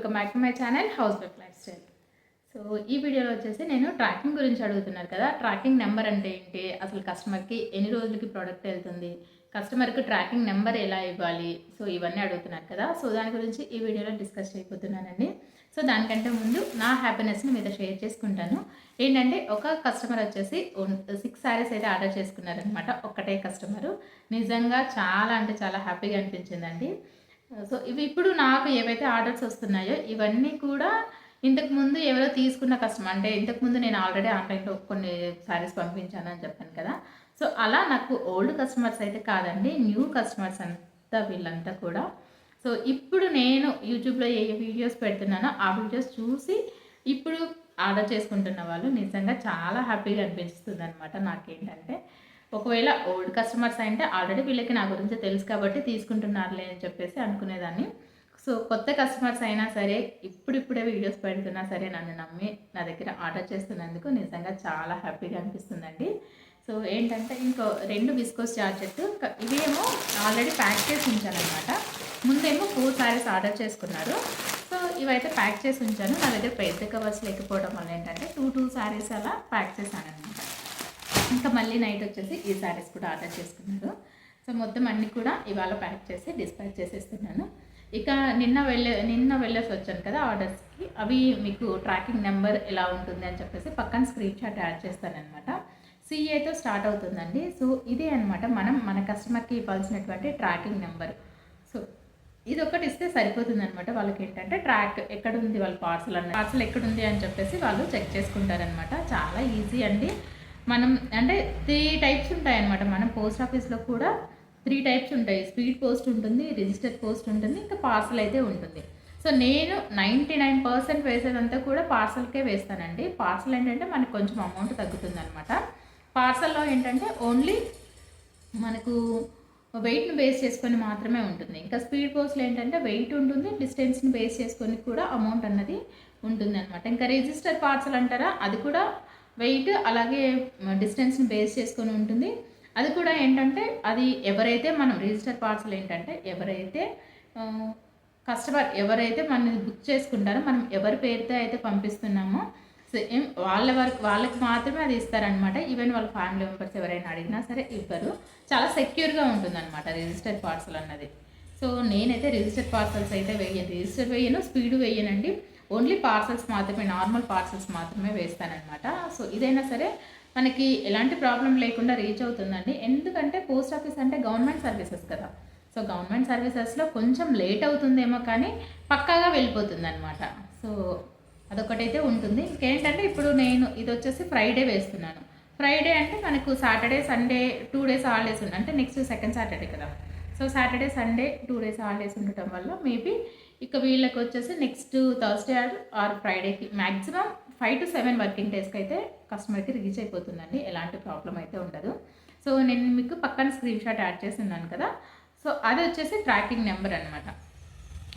Welcome back to my channel house wife life style. So ఈ వీడియోలో వచ్చేసి నేను ట్రాకింగ్ గురించి అడుగుతున్నారు కదా, ట్రాకింగ్ నెంబర్ అంటే ఏంటి, అసలు కస్టమర్కి ఎన్ని రోజులకి ప్రోడక్ట్ వెళ్తుంది, కస్టమర్కి ట్రాకింగ్ నెంబర్ ఎలా ఇవ్వాలి, సో ఇవన్నీ అడుగుతున్నారు కదా. సో దాని గురించి ఈ వీడియోలో డిస్కస్ చేయబోతున్నానండి. సో దానికంటే ముందు నా హ్యాపీనెస్ని మీద షేర్ చేసుకుంటాను. ఏంటంటే ఒక కస్టమర్ వచ్చేసి 6 శారీస్ అయితే ఆర్డర్ చేసుకున్నారనమాట. ఒక్కటే కస్టమరు. నిజంగా చాలా అంటే చాలా హ్యాపీగా అనిపించిందండి. సో ఇవి ఇప్పుడు నాకు ఏవైతే ఆర్డర్స్ వస్తున్నాయో ఇవన్నీ కూడా ఇంతకుముందు ఎవరో తీసుకున్న కస్టమర్, అంటే ఇంతకుముందు నేను ఆల్రెడీ ఆన్లైన్లో కొన్ని శారీస్ పంపించాను అని చెప్పాను కదా. సో అలా నాకు ఓల్డ్ కస్టమర్స్ అయితే కాదండి, న్యూ కస్టమర్స్ అంతా వీళ్ళంతా కూడా. సో ఇప్పుడు నేను యూట్యూబ్లో ఏ వీడియోస్ పెడుతున్నానో ఆ వీడియోస్ చూసి ఇప్పుడు ఆర్డర్ చేసుకుంటున్న వాళ్ళు నిజంగా చాలా హ్యాపీగా అనిపిస్తుంది అనమాట. నాకేంటంటే ఒకవేళ ఓల్డ్ కస్టమర్స్ అంటే ఆల్రెడీ వీళ్ళకి నా గురించి తెలుసు కాబట్టి తీసుకుంటున్నారులే అని చెప్పేసి అనుకునేదాన్ని. సో కొత్త కస్టమర్స్ అయినా సరే ఇప్పుడిప్పుడే వీడియోస్ పెడుతున్నా సరే నన్ను నమ్మి నా దగ్గర ఆర్డర్ చేస్తున్నందుకు నిజంగా చాలా హ్యాపీగా అనిపిస్తుందండి. సో ఏంటంటే ఇంకో 2 విస్కోస్ జార్జెట్, ఇవేమో ఆల్రెడీ ప్యాక్ చేసి ఉంచానమాట. ముందేమో 4 శారీస్ ఆర్డర్ చేసుకున్నారు. సో ఇవైతే ప్యాక్ చేసి ఉంచాను. నా దగ్గర పెద్ద కవర్స్ లేకపోవడం వల్ల ఏంటంటే 2 శారీస్ అలా ప్యాక్ చేశాను అనమాట. ఇంకా మళ్ళీ నైట్ వచ్చేసి ఈ శారీస్ కూడా ఆర్డర్ చేసుకున్నారు. సో మొత్తం అన్నీ కూడా ఇవాళ ప్యాక్ చేసి డిస్పాచ్ చేసేస్తున్నాను. ఇక నిన్న వెళ్ళేసి వచ్చాను కదా ఆర్డర్స్కి, అవి మీకు ట్రాకింగ్ నెంబర్ ఎలా ఉంటుంది అని చెప్పేసి పక్కన స్క్రీన్ షాట్ యాడ్ చేస్తానమాట. CAతో స్టార్ట్ అవుతుందండి. సో ఇదే అనమాట మన కస్టమర్కి ఇవ్వాల్సినటువంటి ట్రాకింగ్ నెంబర్. సో ఇది ఒకటి ఇస్తే సరిపోతుంది అనమాట. వాళ్ళకి ఏంటంటే ట్రాక్ ఎక్కడుంది, వాళ్ళ పార్సల్ ఎక్కడుంది అని చెప్పేసి వాళ్ళు చెక్ చేసుకుంటారనమాట. చాలా ఈజీ అండి. మనం అంటే 3 టైప్స్ ఉంటాయన్నమాట. మనం పోస్ట్ ఆఫీస్లో కూడా 3 టైప్స్ ఉంటాయి. స్పీడ్ పోస్ట్ ఉంటుంది, రిజిస్టర్డ్ పోస్ట్ ఉంటుంది, ఇంకా పార్సల్ అయితే ఉంటుంది. సో నేను 99% వేసేదంతా కూడా పార్సల్కే వేస్తానండి. పార్సల్ ఏంటంటే మనకు కొంచెం అమౌంట్ తగ్గుతుంది అనమాట. పార్సల్లో ఏంటంటే ఓన్లీ మనకు వెయిట్ని బేస్ చేసుకొని మాత్రమే ఉంటుంది. ఇంకా స్పీడ్ పోస్ట్లో ఏంటంటే వెయిట్ ఉంటుంది, డిస్టెన్స్ని బేస్ చేసుకొని కూడా అమౌంట్ అన్నది ఉంటుంది అనమాట. ఇంకా రిజిస్టర్ పార్సల్ అంటారా, అది కూడా వెయిట్ అలాగే డిస్టెన్స్ని బేస్ చేసుకొని ఉంటుంది. అది కూడా ఏంటంటే అది ఎవరైతే మనం రిజిస్టర్ పార్సల్ ఏంటంటే కస్టమర్ ఎవరైతే మనని బుక్ చేసుకుంటారో, మనం ఎవరి పేరుతో అయితే పంపిస్తున్నామో సేమ్ వాళ్ళకి మాత్రమే అది ఇస్తారనమాట. ఈవెన్ వాళ్ళ ఫ్యామిలీ మెంబర్స్ ఎవరైనా అడిగినా సరే ఇవ్వరు. చాలా సెక్యూర్గా ఉంటుందన్నమాట రిజిస్టర్ పార్సల్ అన్నది. సో నేనైతే రిజిస్టర్ పార్సల్స్ అయితే రిజిస్టర్ వేయను, స్పీడ్ వేయనండి. ఓన్లీ పార్సల్స్ మాత్రమే, నార్మల్ పార్సల్స్ మాత్రమే వేస్తానమాట. సో ఇదైనా సరే మనకి ఎలాంటి ప్రాబ్లం లేకుండా రీచ్ అవుతుందండి. ఎందుకంటే పోస్ట్ ఆఫీస్ అంటే గవర్నమెంట్ సర్వీసెస్ కదా. సో గవర్నమెంట్ సర్వీసెస్లో కొంచెం లేట్ అవుతుందేమో కానీ పక్కాగా వెళ్ళిపోతుంది అనమాట. సో అదొకటైతే ఉంటుంది. ఇంకేంటంటే ఇప్పుడు నేను ఇది వచ్చేసి ఫ్రైడే వేస్తున్నాను. ఫ్రైడే అంటే మనకు సాటర్డే సండే 2 డేస్ హాలిడేస్ ఉన్నాయి, అంటే నెక్స్ట్ సెకండ్ సాటర్డే కదా. So Saturday Sunday 2 days holidays ఉండటం వల్ల మేబీ ఇక వీళ్ళకి వచ్చేసి నెక్స్ట్ థర్స్డే ఆర్ ఫ్రైడేకి మ్యాక్సిమం 5 to 7 వర్కింగ్ డేస్కి అయితే కస్టమర్కి రీచ్ అయిపోతుందండి. ఎలాంటి ప్రాబ్లం అయితే ఉండదు. సో నేను మీకు పక్కన స్క్రీన్ షాట్ యాడ్ చేసి ఉన్నాను కదా. సో అది వచ్చేసి ట్రాకింగ్ నెంబర్ అనమాట.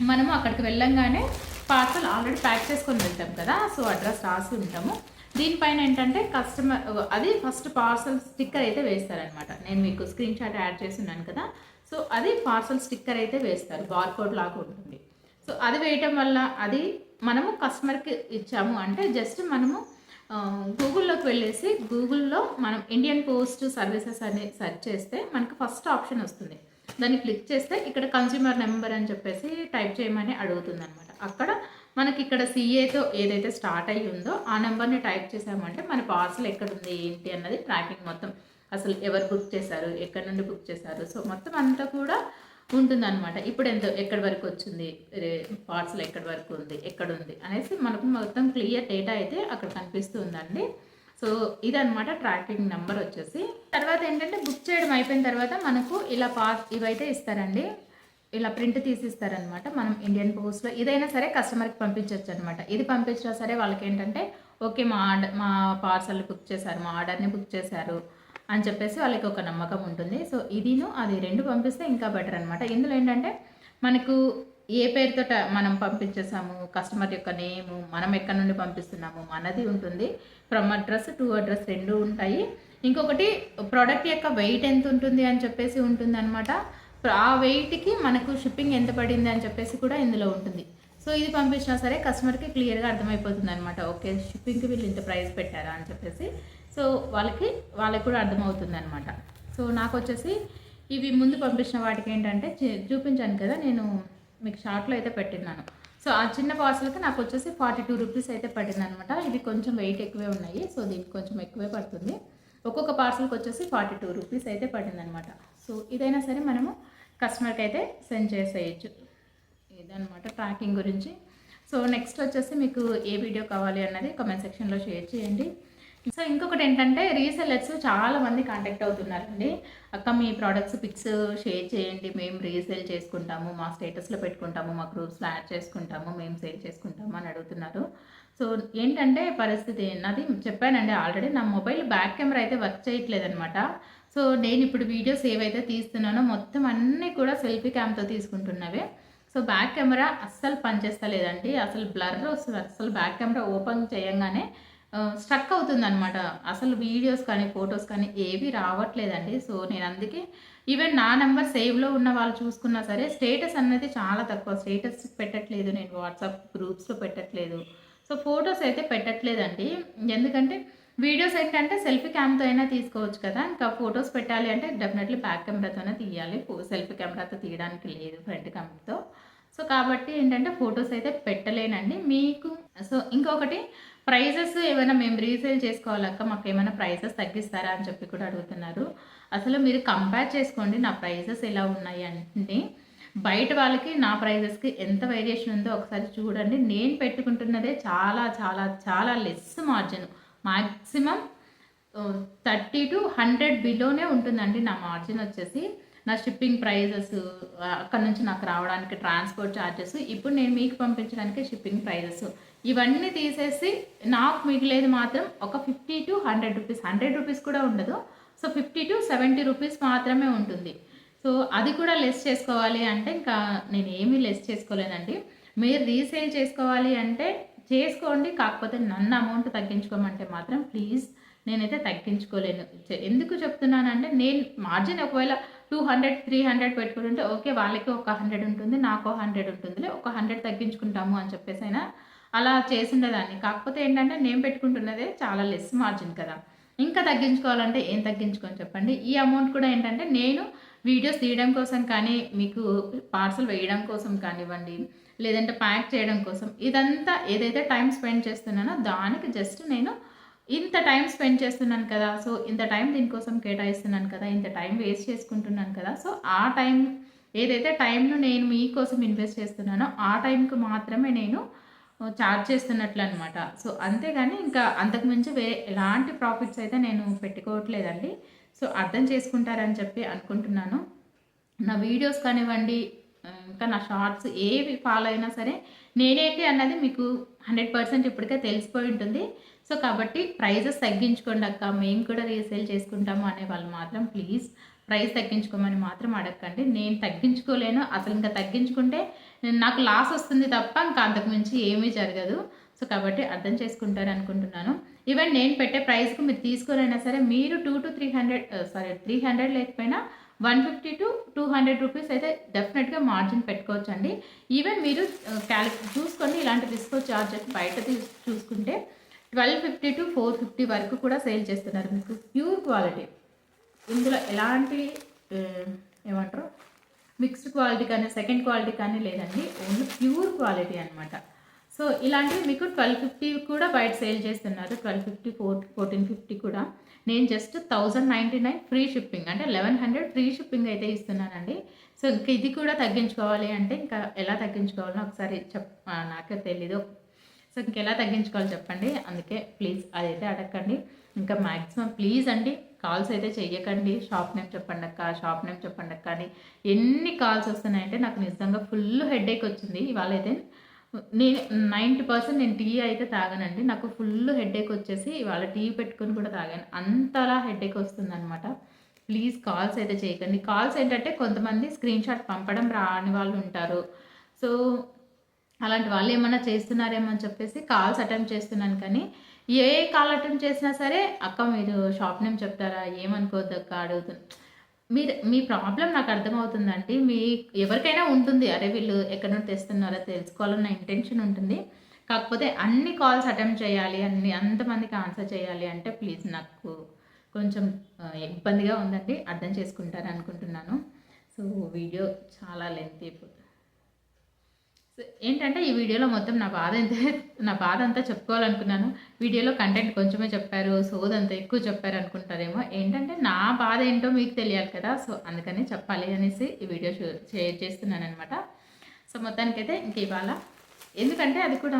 మనము అక్కడికి వెళ్ళంగానే పార్సల్ ఆల్రెడీ ప్యాక్ చేసుకొని వెళ్తాం కదా. సో అడ్రస్ రాసి ఉంటాము. దీనిపైన ఏంటంటే కస్టమర్ అది ఫస్ట్ పార్సల్ స్టిక్కర్ అయితే వేస్తారనమాట. నేను మీకు స్క్రీన్ షాట్ యాడ్ చేసి ఉన్నాను కదా. సో అది పార్సల్ స్టిక్కర్ అయితే వేస్తారు, బార్కోడ్ లాగా ఉంటుంది. సో అది వేయటం వల్ల అది మనము కస్టమర్కి ఇచ్చాము అంటే జస్ట్ మనము గూగుల్లోకి వెళ్ళేసి గూగుల్లో మనం ఇండియన్ పోస్ట్ సర్వీసెస్ అని సెర్చ్ చేస్తే మనకు ఫస్ట్ ఆప్షన్ వస్తుంది. దాన్ని క్లిక్ చేస్తే ఇక్కడ కన్స్యూమర్ నెంబర్ అని చెప్పేసి టైప్ చేయమని అడుగుతుంది అనమాట. అక్కడ మనకి ఇక్కడ CAతో ఏదైతే స్టార్ట్ అయ్యి ఉందో ఆ నెంబర్ని టైప్ చేసామంటే మన పార్సల్ ఎక్కడుంది ఏంటి అన్నది ట్రాకింగ్ మొత్తం, అసలు ఎవరు బుక్ చేశారు, ఎక్కడి నుండి బుక్ చేశారు, సో మొత్తం అంతా కూడా ఉంటుందన్నమాట. ఇప్పుడు ఎక్కడి వరకు వచ్చింది, పార్సల్ ఎక్కడి వరకు ఉంది, ఎక్కడుంది అనేసి మనకు మొత్తం క్లియర్ డేటా అయితే అక్కడ కనిపిస్తూ ఉందండి. సో ఇదనమాట ట్రాకింగ్ నెంబర్ వచ్చేసి. తర్వాత ఏంటంటే బుక్ చేయడం అయిపోయిన తర్వాత మనకు ఇలా ఇవైతే ఇస్తారండి, ఇలా ప్రింట్ తీసి ఇస్తారనమాట. మనం ఇండియన్ పోస్ట్లో ఇదైనా సరే కస్టమర్కి పంపించవచ్చు అనమాట. ఇది పంపించినా సరే వాళ్ళకి ఏంటంటే ఓకే మా పార్సల్ బుక్ చేశారు, మా ఆర్డర్ని బుక్ చేశారు అని చెప్పేసి వాళ్ళకి ఒక నమ్మకం ఉంటుంది. సో ఇదిను అది 2 పంపిస్తే ఇంకా బెటర్ అనమాట. ఇందులో ఏంటంటే మనకు ఏ పేరుతో మనం పంపించేసాము, కస్టమర్ యొక్క నేము, మనం ఎక్కడి నుండి పంపిస్తున్నాము మనది ఉంటుంది. ఫ్రమ్ అడ్రస్ టు అడ్రస్ 2 ఉంటాయి. ఇంకొకటి ప్రోడక్ట్ యొక్క వెయిట్ ఎంత ఉంటుంది అని చెప్పేసి ఉంటుంది అనమాట. ఆ వెయిట్కి మనకు షిప్పింగ్ ఎంత పడింది అని చెప్పేసి కూడా ఇందులో ఉంటుంది. సో సో ఇది పంపించినా సరే కస్టమర్కి క్లియర్గా అర్థమైపోతుంది అనమాట. ఓకే, షిప్పింగ్కి వీళ్ళు ఇంత ప్రైస్ పెట్టారా అని చెప్పేసి. సో వాళ్ళకి కూడా అర్థమవుతుంది అనమాట. సో నాకు వచ్చేసి ఇవి ముందు పంపించిన వాటికి ఏంటంటే చూపించాను కదా, నేను మీకు షార్ట్లో అయితే పెట్టినాను. సో ఆ చిన్న పార్సల్కి నాకు వచ్చేసి 42 రూపీస్ అయితే పడింది అనమాట. ఇవి కొంచెం వెయిట్ ఎక్కువే ఉన్నాయి, సో దీనికి కొంచెం ఎక్కువే పడుతుంది. ఒక్కొక్క పార్సల్కి వచ్చేసి 42 రూపీస్ అయితే పడింది అనమాట. సో ఇదైనా సరే మనము కస్టమర్కి అయితే సెండ్ చేసేయచ్చు. ఇదనమాట ట్రాకింగ్ గురించి. సో నెక్స్ట్ వచ్చేసి మీకు ఏ వీడియో కావాలి అన్నది కామెంట్ సెక్షన్లో షేర్ చేయండి. సో ఇంకొకటి ఏంటంటే రీసెల్లర్స్ చాలామంది కాంటాక్ట్ అవుతున్నారండి. అక్క మీ ప్రోడక్ట్స్ పిక్స్ షేర్ చేయండి, మేము రీసేల్ చేసుకుంటాము, మా స్టేటస్లో పెట్టుకుంటాము, మా గ్రూప్స్లో యాడ్ చేసుకుంటాము, మేము సేల్ చేసుకుంటాము అని అడుగుతున్నారు. సో ఏంటంటే పరిస్థితి నాది చెప్పానండి ఆల్రెడీ, నా మొబైల్ బ్యాక్ కెమెరా అయితే వర్క్ చేయట్లేదనమాట. సో నేను ఇప్పుడు వీడియోస్ ఏవైతే తీస్తున్నానో మొత్తం అన్నీ కూడా సెల్ఫీ క్యామ్తో తీసుకుంటున్నవే. సో బ్యాక్ కెమెరా అస్సలు పనిచేస్తలేదండి, అసలు బ్లర్ వస్తుంది, అసలు బ్యాక్ కెమెరా ఓపెన్ చేయంగానే స్ట్రక్ అవుతుంది అనమాట. అసలు వీడియోస్ కానీ ఫొటోస్ కానీ ఏవి రావట్లేదండి. సో నేను అందుకే ఈవెన్ నా నెంబర్ సేవ్లో ఉన్న వాళ్ళు చూసుకున్నా సరే స్టేటస్ అనేది చాలా తక్కువ, స్టేటస్ పెట్టట్లేదు, నేను వాట్సాప్ గ్రూప్స్లో పెట్టట్లేదు. సో ఫొటోస్ అయితే పెట్టట్లేదండి, ఎందుకంటే వీడియోస్ ఏంటంటే సెల్ఫీ క్యామ్తో అయినా తీసుకోవచ్చు కదా, ఇంకా ఫొటోస్ పెట్టాలి అంటే డెఫినెట్లీ బ్యాక్ కెమెరాతోనే తీయాలి, సెల్ఫీ కెమెరాతో తీయడానికి లేదు ఫ్రంట్ కెమెరాతో. సో కాబట్టి ఏంటంటే ఫొటోస్ అయితే పెట్టలేనండి మీకు. సో ఇంకొకటి ప్రైజెస్ ఏమైనా మేము రీసేల్ చేసుకోవాలక్క, మాకు ఏమైనా ప్రైజెస్ తగ్గిస్తారా అని చెప్పి కూడా అడుగుతున్నారు. అసలు మీరు కంపేర్ చేసుకోండి నా ప్రైజెస్ ఎలా ఉన్నాయి అంటే, బయట వాళ్ళకి నా ప్రైజెస్కి ఎంత వేరియేషన్ ఉందో ఒకసారి చూడండి. నేను పెట్టుకుంటున్నదే చాలా చాలా చాలా లెస్ మార్జిన్, మ్యాక్సిమం 30 to 100 బిలోనే ఉంటుందండి నా మార్జిన్ వచ్చేసి. నా షిప్పింగ్ ప్రైజెస్, అక్కడ నుంచి నాకు రావడానికి ట్రాన్స్పోర్ట్ ఛార్జెస్, ఇప్పుడు నేను మీకు పంపించడానికి షిప్పింగ్ ప్రైజెస్, ఇవన్నీ తీసేసి నాకు మిగిలేదు మాత్రం ఒక 50 to 100 రూపీస్, 100 రూపీస్ కూడా ఉండదు. సో 50 to 70 రూపీస్ మాత్రమే ఉంటుంది. సో అది కూడా లెస్ చేసుకోవాలి అంటే ఇంకా నేను ఏమీ లెస్ చేసుకోలేనండి. మీరు రీసేల్ చేసుకోవాలి అంటే చేసుకోండి, కాకపోతే నన్ను అమౌంట్ తగ్గించుకోమంటే మాత్రం ప్లీజ్ నేనైతే తగ్గించుకోలేను. ఎందుకు చెప్తున్నానంటే నేను మార్జిన్ ఒకవేళ 200 300 పెట్టుకుంటుంటే ఓకే, వాళ్ళకి ఒక 100 ఉంటుంది, నాకు 100 ఉంటుందిలే, ఒక 100 తగ్గించుకుంటాము అని చెప్పేసి అయినా అలా చేసిండేదాన్ని. కాకపోతే ఏంటంటే నేను పెట్టుకుంటున్నదే చాలా లెస్ మార్జిన్ కదా, ఇంకా తగ్గించుకోవాలంటే ఏం తగ్గించుకొని చెప్పండి. ఈ అమౌంట్ కూడా ఏంటంటే నేను వీడియోస్ తీయడం కోసం కానీ, మీకు పార్సల్ వేయడం కోసం కానివ్వండి, లేదంటే ప్యాక్ చేయడం కోసం, ఇదంతా ఏదైతే టైం స్పెండ్ చేస్తున్నానో దానికి జస్ట్ నేను ఇంత టైం స్పెండ్ చేస్తున్నాను కదా, సో ఇంత టైం దీనికోసం కేటాయిస్తున్నాను కదా, ఇంత టైం వేస్ట్ చేసుకుంటున్నాను కదా, సో ఆ టైం ఏదైతే టైంను నేను మీకోసం ఇన్వెస్ట్ చేస్తున్నానో ఆ టైంకి మాత్రమే నేను చార్జ్ చేస్తున్నట్లు అనమాట. సో అంతేగాని ఇంకా అంతకుమించి ఎలాంటి ప్రాఫిట్స్ అయితే నేను పెట్టుకోవట్లేదండి. సో అర్థం చేసుకుంటారని చెప్పి అనుకుంటున్నాను. నా వీడియోస్ కానివ్వండి, ఇంకా నా షార్ట్స్ ఏవి ఫాలో అయినా సరే నేనేంటి అన్నది మీకు 100% ఇప్పటికే తెలిసిపోయి ఉంటుంది. సో కాబట్టి ప్రైజెస్ తగ్గించుకోండి అక్క, మేము కూడా రీసేల్ చేసుకుంటాము అనే వాళ్ళు మాత్రం ప్లీజ్ ప్రైస్ తగ్గించుకోమని మాత్రం అడగండి. నేను తగ్గించుకోలేను, అసలు ఇంకా తగ్గించుకుంటే నాకు లాస్ వస్తుంది తప్ప ఇంకా అంతకుమించి ఏమీ జరగదు. సో కాబట్టి అర్థం చేసుకుంటారు అనుకుంటున్నాను. ఈవెన్ నేను పెట్టే ప్రైస్కి మీరు తీసుకోరైనా సరే మీరు 300 లేకపోయినా 150 to 200 రూపీస్ అయితే డెఫినెట్గా మార్జిన్ పెట్టుకోవచ్చు అండి. ఈవెన్ మీరు చూసుకొని ఇలాంటి డిస్కౌంట్ చార్జెస్ బయట చూసుకుంటే 1250 to 450 వరకు కూడా సేల్ చేస్తున్నారు. మీకు ప్యూర్ క్వాలిటీ, ఇందులో ఎలాంటి ఏమంటారు మిక్స్డ్ క్వాలిటీ కానీ సెకండ్ క్వాలిటీ కానీ లేదండి, ఓన్లీ ప్యూర్ క్వాలిటీ అనమాట. సో ఇలాంటివి మీకు 1250 కూడా బయట సేల్ చేస్తున్నారు, 1250 1450 కూడా. నేను జస్ట్ 1099 ఫ్రీ షిప్పింగ్, అంటే 1100 ఫ్రీ షిప్పింగ్ అయితే ఇస్తున్నానండి. సో ఇంకా ఇది కూడా తగ్గించుకోవాలి అంటే ఇంకా ఎలా తగ్గించుకోవాలో ఒకసారి నాకే తెలీదు. సో ఇంకెలా తగ్గించుకోవాలో చెప్పండి, అందుకే ప్లీజ్ అదైతే అడగండి. ఇంకా మ్యాక్సిమం ప్లీజ్ అండి కాల్స్ అయితే చెయ్యకండి. షాప్ నేమ్ చెప్పండి అక్క అని ఎన్ని కాల్స్ వస్తున్నాయంటే నాకు నిజంగా ఫుల్ హెడేక్ వచ్చింది. ఇవాళ అయితే నేను 90% నేను టీ అయితే తాగానండి, నాకు ఫుల్ హెడేక్ వచ్చేసి ఇవాళ టీ పెట్టుకొని కూడా తాగాను, అంతలా హెడేక్ వస్తుందన్నమాట. ప్లీజ్ కాల్స్ అయితే చేయకండి. కాల్స్ ఏంటంటే కొంతమంది స్క్రీన్ షాట్ పంపడం రాని వాళ్ళు ఉంటారు. సో అలాంటి వాళ్ళు ఏమన్నా చేస్తున్నారేమో అని చెప్పేసి కాల్స్ అటెంప్ట్ చేస్తున్నాను. కానీ ఏ కాల్ అటెంప్ట్ చేసినా సరే అక్క మీరు షాప్ నేమ్ చెప్తారా, ఏమనుకోవద్దు అక్క అడుగుతుంది. మీ ప్రాబ్లమ్ నాకు అర్థమవుతుందండి. ఎవరికైనా ఉంటుంది. అరే! వీళ్ళు ఎక్కడి నుండి తెస్తున్నారో తెలుసుకోవాలన్న ఇంటెన్షన్ ఉంటుంది. కాకపోతే అన్ని కాల్స్ అటెంప్ట్ చేయాలి, అంతమందికి ఆన్సర్ చేయాలి అంటే ప్లీజ్ నాకు కొంచెం ఇబ్బందిగా ఉందండి. అర్థం చేసుకుంటారనుకుంటున్నాను. సో, వీడియో చాలా లెంతీ అయిపోతుంది. సో, ఏంటంటే ఈ వీడియోలో మొత్తం నా బాధ అంతా చెప్పుకోవాలనుకున్నాను. వీడియోలో కంటెంట్ కొంచెమే చెప్పారు, సోదంతా ఎక్కువ చెప్పారు అనుకుంటారేమో. ఏంటంటే నా బాధ ఏంటో మీకు తెలియాలి కదా! సో, అందుకని చెప్పాలి అనేసి ఈ వీడియో షేర్ చేస్తున్నాననమాట. సో, మొత్తానికైతే ఇంక ఇవాళ ఎందుకంటే అది కూడా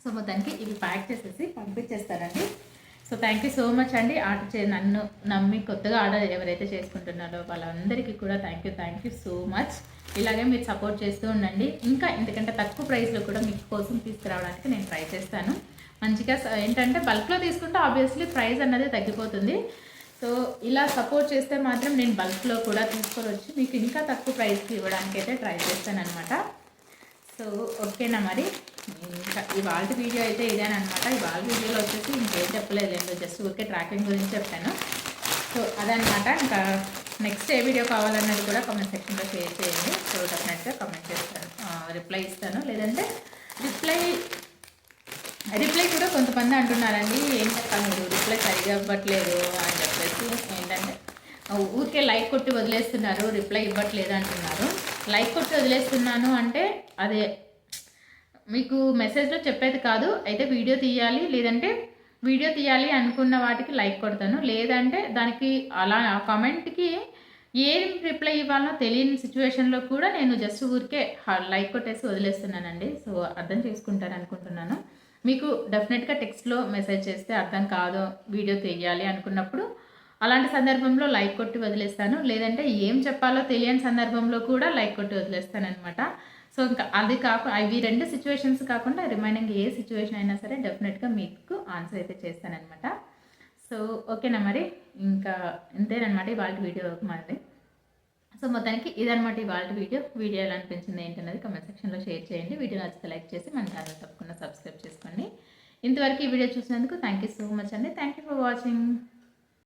సో, మొత్తానికి ఇవి ప్యాక్ చేసేసి పంపించేస్తారండి. So, thank you so much అండి. నన్ను నమ్మి కొత్తగా ఆర్డర్ ఎవరైతే చేసుకుంటున్నారో వాళ్ళందరికీ కూడా థ్యాంక్ యూ సో మచ్. ఇలాగే మీరు సపోర్ట్ చేస్తూ ఉండండి. ఇంకా ఎందుకంటే తక్కువ ప్రైస్లో కూడా మీకు కోసం తీసుకురావడానికి నేను ట్రై చేస్తాను. మంచిగా ఏంటంటే బల్క్లో తీసుకుంటే ఆబ్వియస్లీ ప్రైస్ అన్నది తగ్గిపోతుంది. సో, ఇలా సపోర్ట్ చేస్తే మాత్రం నేను బల్క్లో కూడా తీసుకొని వచ్చి మీకు ఇంకా తక్కువ ప్రైస్కి ఇవ్వడానికి అయితే ట్రై చేస్తానమాట. సో, ఓకేనా మరి. ఇంకా ఇవాళ వీడియో అయితే ఇదేనమాట. ఇవాళ వీడియోలో వచ్చేసి ఇంకేం చెప్పలేదు, జస్ట్ ఊరికే ట్రాకింగ్ గురించి చెప్పాను. సో, అదనమాట. ఇంకా నెక్స్ట్ ఏ వీడియో కావాలన్నది కూడా కామెంట్ సెక్షన్లో షేర్ చేయండి. సో, డెఫినెట్గా కామెంట్ చేస్తాను, రిప్లై ఇస్తాను. లేదంటే రిప్లై కూడా కొంతమంది అంటున్నారండి, ఏం చెప్పాను మీరు రిప్లై సరిగా ఇవ్వట్లేదు అని చెప్పేసి. ఏంటంటే ఊరికే లైక్ కొట్టి వదిలేస్తున్నారు, రిప్లై ఇవ్వట్లేదు అంటున్నారు. లైక్ కొట్టి వదిలేస్తున్నాను అంటే అదే మీకు మెసేజ్లో చెప్పేది కాదు. అయితే వీడియో తీయాలి అనుకున్న వాటికి లైక్ కొడతాను. లేదంటే దానికి అలా కామెంట్కి ఏం రిప్లై ఇవ్వాలో తెలియని సిచ్యువేషన్లో కూడా నేను జస్ట్ ఊరికే లైక్ కొట్టేసి వదిలేస్తున్నానండి. సో, అర్థం చేసుకుంటారు అనుకుంటున్నాను. మీకు డెఫినెట్గా టెక్స్ట్లో మెసేజ్ చేస్తే అర్థం కాదు, వీడియో తీయాలి అనుకున్నప్పుడు అలాంటి సందర్భంలో లైక్ కొట్టి వదిలేస్తాను. లేదంటే ఏం చెప్పాలో తెలియని సందర్భంలో కూడా లైక్ కొట్టి వదిలేస్తానమాట. సో, ఇంకా ఇవి 2 సిచ్యువేషన్స్ కాకుండా రిమైనింగ్ ఏ సిచ్యువేషన్ అయినా సరే డెఫినెట్గా మీకు ఆన్సర్ అయితే చేస్తానమాట. సో, ఓకేనా మరి. ఇంకా ఇంతేనమాట ఇవాళ వీడియో మరి. సో, మొత్తానికి ఇదనమాట ఇవాళ వీడియో ఎలా అనిపించింది ఏంటనేది కామెంట్ సెక్షన్లో షేర్ చేయండి. వీడియో నచ్చితే లైక్ చేసి మన ఛానల్ తప్పకుండా సబ్స్క్రైబ్ చేసుకోండి. ఇంతవరకు ఈ వీడియో చూసినందుకు థ్యాంక్ యూ సో మచ్ అండి. Thank you for watching.